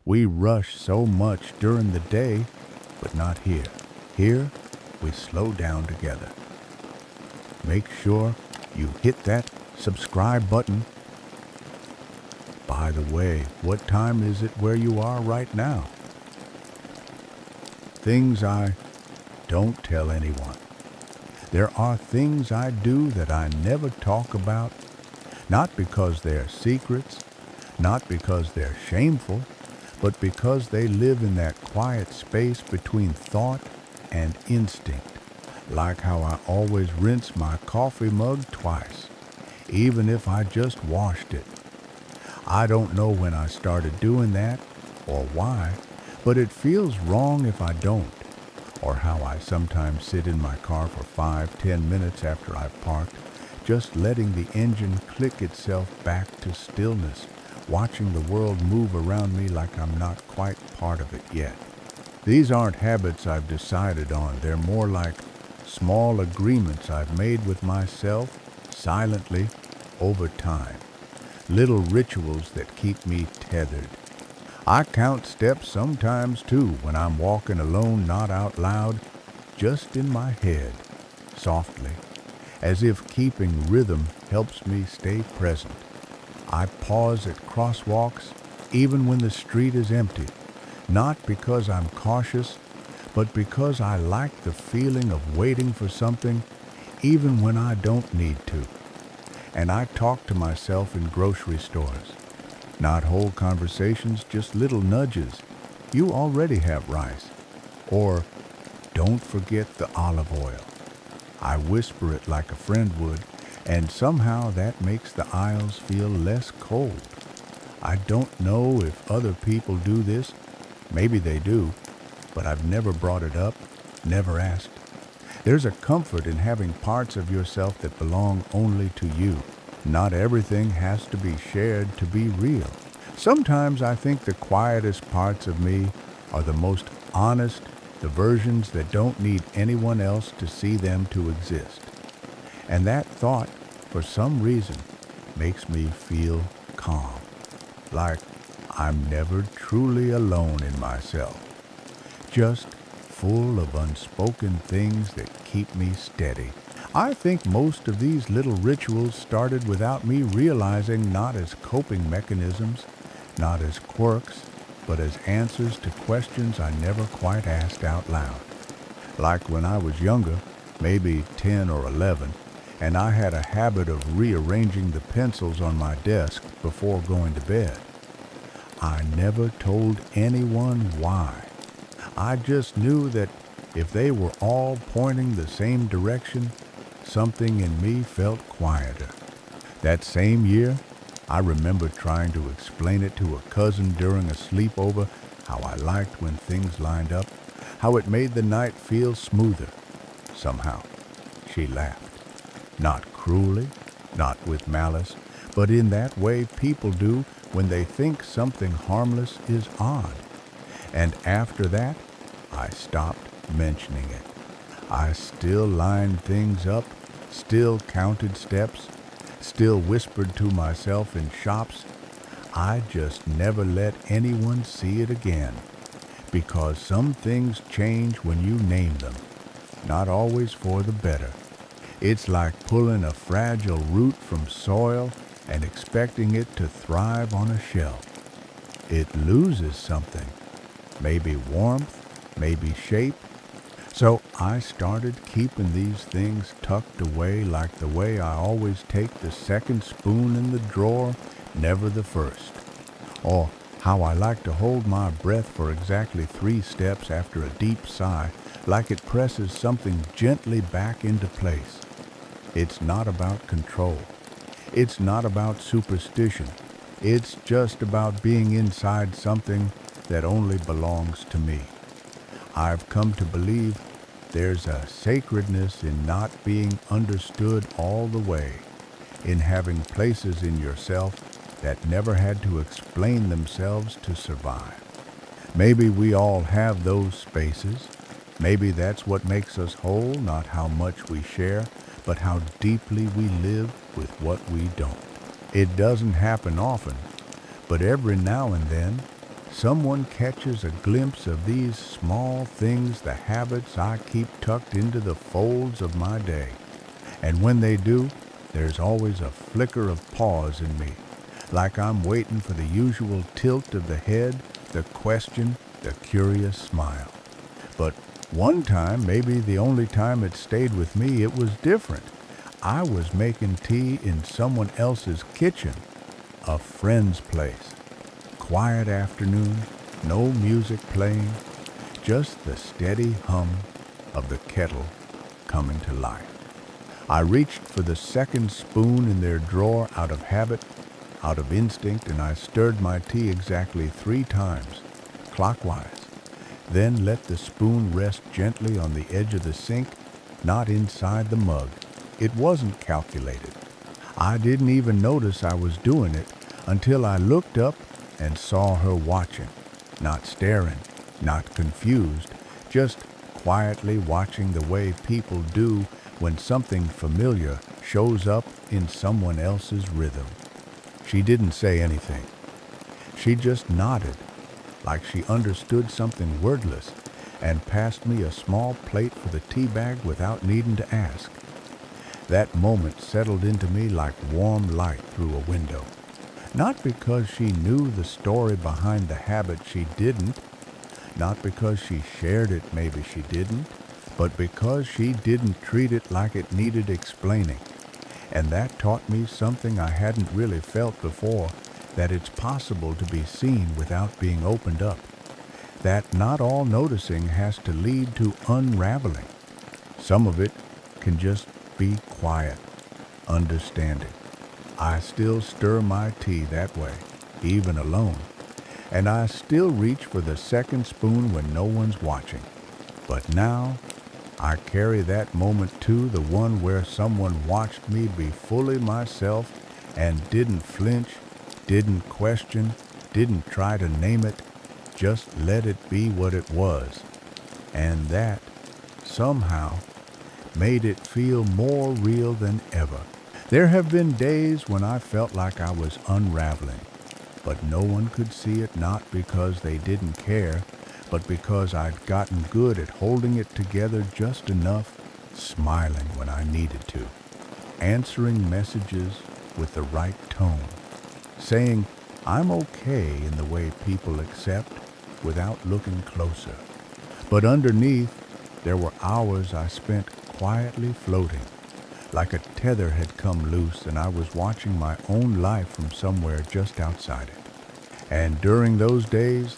We rush so much during the day, but not here. Here, we slow down together. Make sure you hit that subscribe button. By the way, what time is it where you are right now? Things I don't tell anyone. There are things I do that I never talk about, not because they're secrets, not because they're shameful, but because they live in that quiet space between thought and instinct, like how I always rinse my coffee mug twice, even if I just washed it. I don't know when I started doing that or why, but it feels wrong if I don't, or how I sometimes sit in my car for 5-10 minutes after I've parked, just letting the engine click itself back to stillness, watching the world move around me like I'm not quite part of it yet. These aren't habits I've decided on. They're more like small agreements I've made with myself silently over time. Little rituals that keep me tethered. I count steps sometimes too when I'm walking alone, not out loud, just in my head, softly, as if keeping rhythm helps me stay present. I pause at crosswalks even when the street is empty, not because I'm cautious, but because I like the feeling of waiting for something even when I don't need to. And I talk to myself in grocery stores. Not whole conversations, just little nudges. You already have rice. Or, don't forget the olive oil. I whisper it like a friend would, and somehow that makes the aisles feel less cold. I don't know if other people do this. Maybe they do, but I've never brought it up, never asked. There's a comfort in having parts of yourself that belong only to you. Not everything has to be shared to be real. Sometimes I think the quietest parts of me are the most honest, the versions that don't need anyone else to see them to exist. And that thought, for some reason, makes me feel calm. Like I'm never truly alone in myself. Just full of unspoken things that keep me steady. I think most of these little rituals started without me realizing, not as coping mechanisms, not as quirks, but as answers to questions I never quite asked out loud. Like when I was younger, maybe 10 or 11, and I had a habit of rearranging the pencils on my desk before going to bed. I never told anyone why. I just knew that if they were all pointing the same direction, something in me felt quieter. That same year, I remember trying to explain it to a cousin during a sleepover, how I liked when things lined up, how it made the night feel smoother. Somehow, she laughed. Not cruelly, not with malice, but in that way people do when they think something harmless is odd. And after that, I stopped mentioning it. I still lined things up, still counted steps, still whispered to myself in shops. I just never let anyone see it again, because some things change when you name them, not always for the better. It's like pulling a fragile root from soil and expecting it to thrive on a shelf. It loses something, maybe warmth, maybe shape. So I started keeping these things tucked away like the way I always take the second spoon in the drawer, never the first. Or how I like to hold my breath for exactly 3 steps after a deep sigh, like it presses something gently back into place. It's not about control. It's not about superstition. It's just about being inside something that only belongs to me. I've come to believe there's a sacredness in not being understood all the way, in having places in yourself that never had to explain themselves to survive. Maybe we all have those spaces. Maybe that's what makes us whole, not how much we share, but how deeply we live with what we don't. It doesn't happen often, but every now and then, someone catches a glimpse of these small things, the habits I keep tucked into the folds of my day. And when they do, there's always a flicker of pause in me, like I'm waiting for the usual tilt of the head, the question, the curious smile. But one time, maybe the only time it stayed with me, it was different. I was making tea in someone else's kitchen, a friend's place. Quiet afternoon, no music playing, just the steady hum of the kettle coming to life. I reached for the second spoon in their drawer out of habit, out of instinct, and I stirred my tea exactly 3 times, clockwise. Then let the spoon rest gently on the edge of the sink, not inside the mug. It wasn't calculated. I didn't even notice I was doing it until I looked up and saw her watching, not staring, not confused, just quietly watching the way people do when something familiar shows up in someone else's rhythm. She didn't say anything. She just nodded, like she understood something wordless, and passed me a small plate for the tea bag without needing to ask. That moment settled into me like warm light through a window. Not because she knew the story behind the habit, she didn't. Not because she shared it, maybe she didn't. But because she didn't treat it like it needed explaining. And that taught me something I hadn't really felt before, that it's possible to be seen without being opened up. That not all noticing has to lead to unraveling. Some of it can just be quiet, understanding. I still stir my tea that way, even alone. And I still reach for the second spoon when no one's watching. But now, I carry that moment too, the one where someone watched me be fully myself and didn't flinch, didn't question, didn't try to name it, just let it be what it was. And that, somehow, made it feel more real than ever. There have been days when I felt like I was unraveling, but no one could see it, not because they didn't care, but because I'd gotten good at holding it together just enough, smiling when I needed to, answering messages with the right tone, saying I'm okay in the way people accept without looking closer. But underneath, there were hours I spent quietly floating, like a tether had come loose and I was watching my own life from somewhere just outside it. And during those days,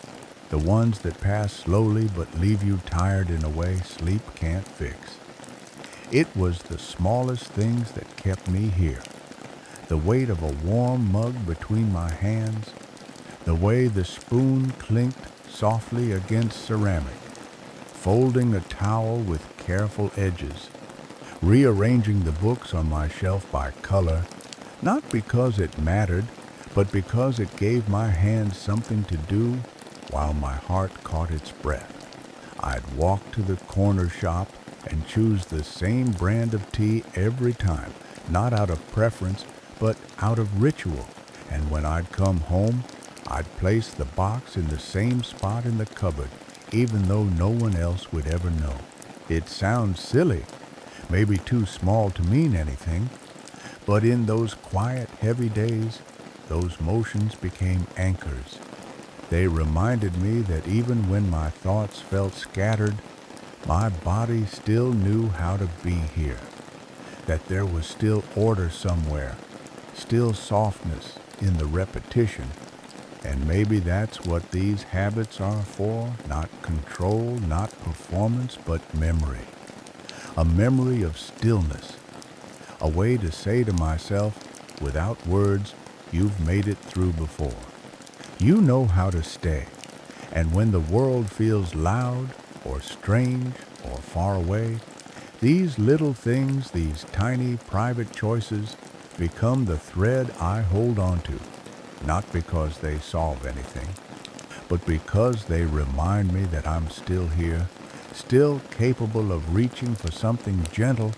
the ones that pass slowly but leave you tired in a way sleep can't fix, it was the smallest things that kept me here. The weight of a warm mug between my hands, the way the spoon clinked softly against ceramic, folding a towel with careful edges, rearranging the books on my shelf by color, not because it mattered, but because it gave my hands something to do while my heart caught its breath. I'd walk to the corner shop and choose the same brand of tea every time, not out of preference, but out of ritual. And when I'd come home, I'd place the box in the same spot in the cupboard, even though no one else would ever know. It sounds silly, maybe too small to mean anything, but in those quiet, heavy days, those motions became anchors. They reminded me that even when my thoughts felt scattered, my body still knew how to be here, that there was still order somewhere, still softness in the repetition. And maybe that's what these habits are for, not control, not performance, but memory. A memory of stillness, a way to say to myself, without words, you've made it through before. You know how to stay, and when the world feels loud or strange or far away, these little things, these tiny private choices, become the thread I hold on to, not because they solve anything, but because they remind me that I'm still here, still capable of reaching for something gentle,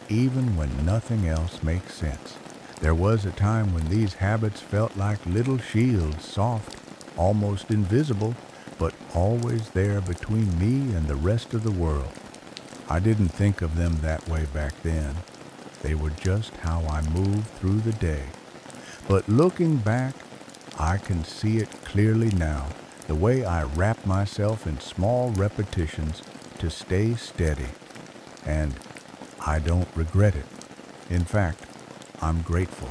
even when nothing else makes sense. There was a time when these habits felt like little shields, soft, almost invisible, but always there between me and the rest of the world. I didn't think of them that way back then. They were just how I moved through the day. But looking back, I can see it clearly now, the way I wrap myself in small repetitions to stay steady. And I don't regret it. In fact, I'm grateful.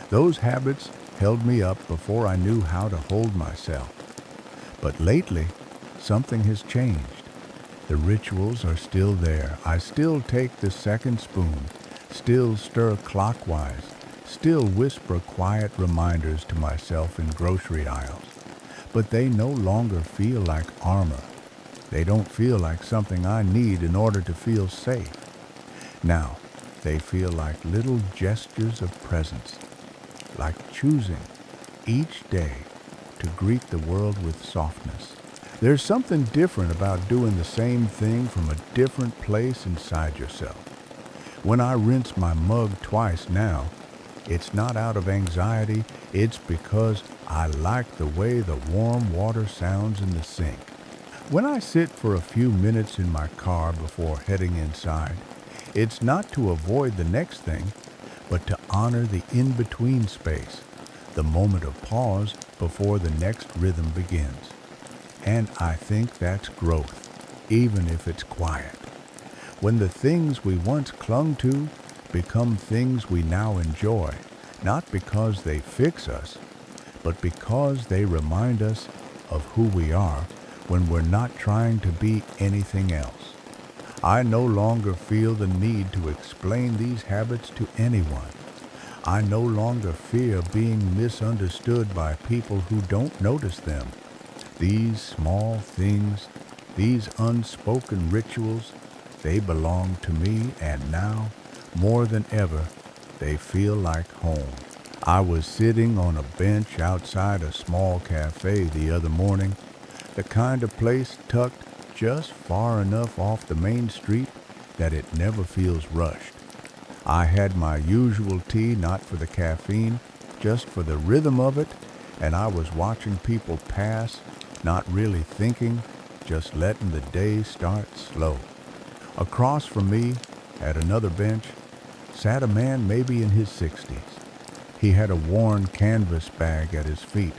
Those habits held me up before I knew how to hold myself. But lately, something has changed. The rituals are still there. I still take the second spoon, still stir clockwise, still whisper quiet reminders to myself in grocery aisles. But they no longer feel like armor. They don't feel like something I need in order to feel safe. Now, they feel like little gestures of presence, like choosing each day to greet the world with softness. There's something different about doing the same thing from a different place inside yourself. When I rinse my mug twice now, it's not out of anxiety, it's because I like the way the warm water sounds in the sink. When I sit for a few minutes in my car before heading inside, it's not to avoid the next thing, but to honor the in-between space, the moment of pause before the next rhythm begins. And I think that's growth, even if it's quiet. When the things we once clung to become things we now enjoy, not because they fix us, but because they remind us of who we are when we're not trying to be anything else. I no longer feel the need to explain these habits to anyone. I no longer fear being misunderstood by people who don't notice them. These small things, these unspoken rituals, they belong to me, and now, more than ever, they feel like home. I was sitting on a bench outside a small cafe the other morning, the kind of place tucked just far enough off the main street that it never feels rushed. I had my usual tea, not for the caffeine, just for the rhythm of it, and I was watching people pass, not really thinking, just letting the day start slow. Across from me, at another bench, sat a man maybe in his 60s. He had a worn canvas bag at his feet,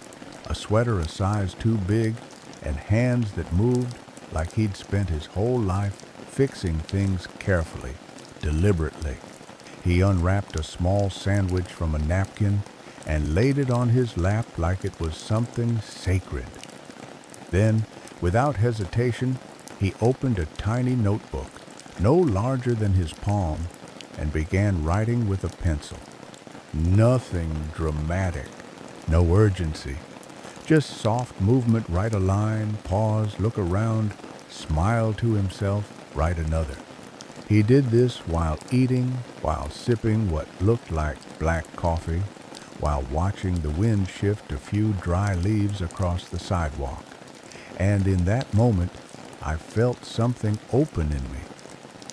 a sweater a size too big, and hands that moved like he'd spent his whole life fixing things carefully, deliberately. He unwrapped a small sandwich from a napkin and laid it on his lap like it was something sacred. Then, without hesitation, he opened a tiny notebook, no larger than his palm, and began writing with a pencil. Nothing dramatic, no urgency, just soft movement, write a line, pause, look around, smile to himself, write another. He did this while eating, while sipping what looked like black coffee, while watching the wind shift a few dry leaves across the sidewalk. And in that moment, I felt something open in me.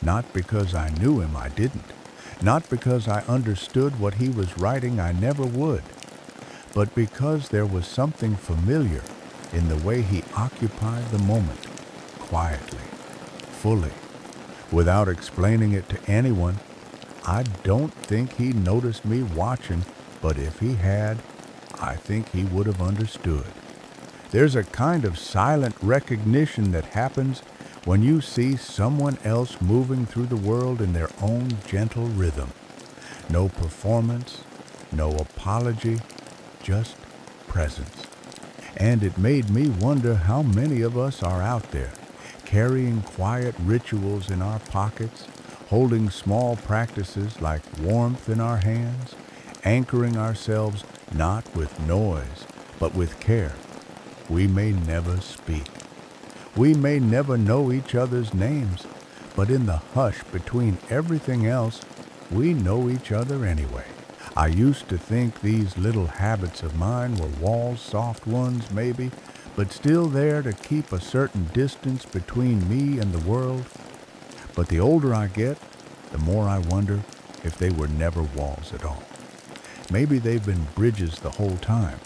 Not because I knew him, I didn't. Not because I understood what he was writing, I never would. But because there was something familiar in the way he occupied the moment, quietly, fully, without explaining it to anyone. I don't think he noticed me watching, but if he had, I think he would have understood. There's a kind of silent recognition that happens when you see someone else moving through the world in their own gentle rhythm. No performance, no apology, just presence. And it made me wonder how many of us are out there, carrying quiet rituals in our pockets, holding small practices like warmth in our hands, anchoring ourselves not with noise, but with care. We may never speak. We may never know each other's names, but in the hush between everything else, we know each other anyway. I used to think these little habits of mine were walls, soft ones maybe, but still there to keep a certain distance between me and the world. But the older I get, the more I wonder if they were never walls at all. Maybe they've been bridges the whole time,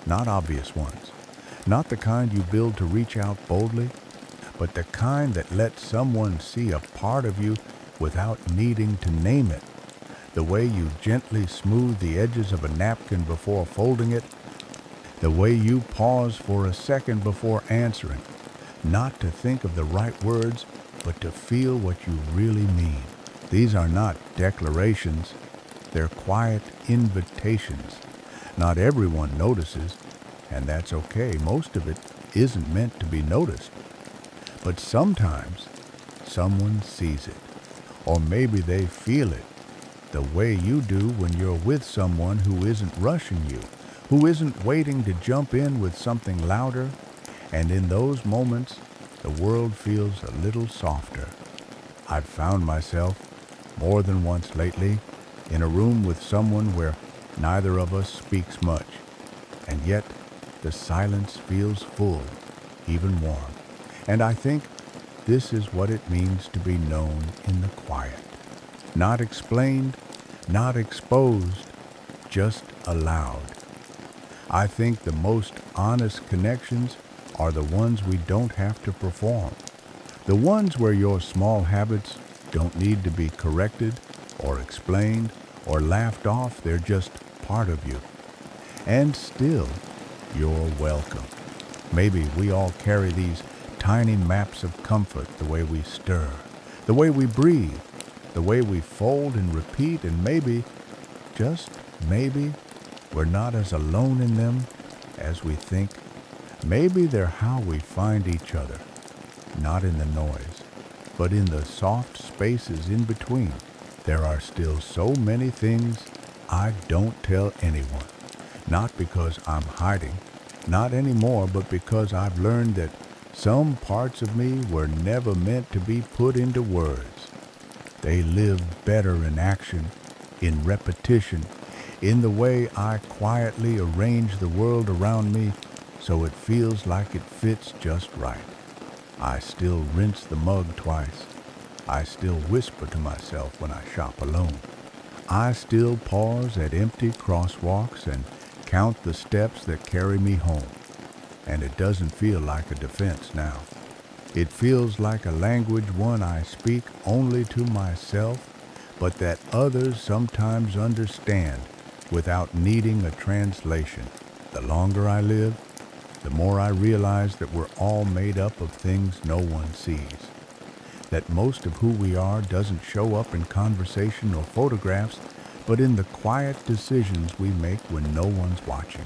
not obvious ones, Not the kind you build to reach out boldly, but the kind that lets someone see a part of you without needing to name it. The way you gently smooth the edges of a napkin before folding it. The way you pause for a second before answering, not to think of the right words, but to feel what you really mean. These are not declarations, they're quiet invitations. Not everyone notices, and that's okay. Most of it isn't meant to be noticed. But sometimes someone sees it, or maybe they feel it, the way you do when you're with someone who isn't rushing you, who isn't waiting to jump in with something louder, and in those moments, the world feels a little softer. I've found myself, more than once lately, in a room with someone where neither of us speaks much, and yet the silence feels full, even warm. And I think this is what it means to be known in the quiet. Not explained, not exposed, just allowed. I think the most honest connections are the ones we don't have to perform. The ones where your small habits don't need to be corrected or explained or laughed off, they're just part of you. And still, you're welcome. Maybe we all carry these tiny maps of comfort, the way we stir, the way we breathe, the way we fold and repeat, and maybe, just maybe, we're not as alone in them as we think. Maybe they're how we find each other, not in the noise, but in the soft spaces in between. There are still so many things I don't tell anyone, not because I'm hiding, not anymore, but because I've learned that some parts of me were never meant to be put into words. They live better in action, in repetition, in the way I quietly arrange the world around me so it feels like it fits just right. I still rinse the mug twice. I still whisper to myself when I shop alone. I still pause at empty crosswalks and count the steps that carry me home. And it doesn't feel like a defense now. It feels like a language one I speak only to myself, but that others sometimes understand without needing a translation. The longer I live, the more I realize that we're all made up of things no one sees. That most of who we are doesn't show up in conversation or photographs, but in the quiet decisions we make when no one's watching.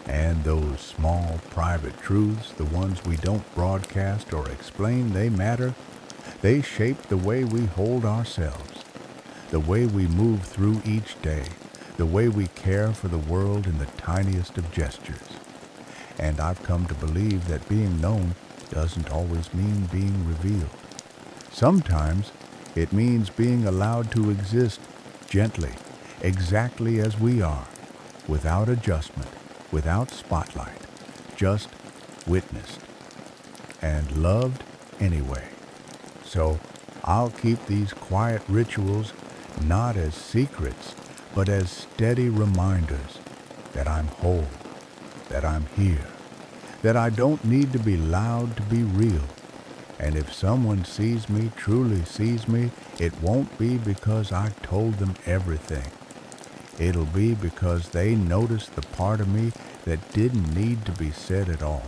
And those small, private truths, the ones we don't broadcast or explain, they matter. They shape the way we hold ourselves, the way we move through each day, the way we care for the world in the tiniest of gestures. And I've come to believe that being known doesn't always mean being revealed. Sometimes it means being allowed to exist gently, exactly as we are, without adjustment, without spotlight, just witnessed and loved anyway. So I'll keep these quiet rituals not as secrets, but as steady reminders that I'm whole, that I'm here, that I don't need to be loud to be real. And if someone sees me, truly sees me, it won't be because I told them everything. It'll be because they noticed the part of me that didn't need to be said at all.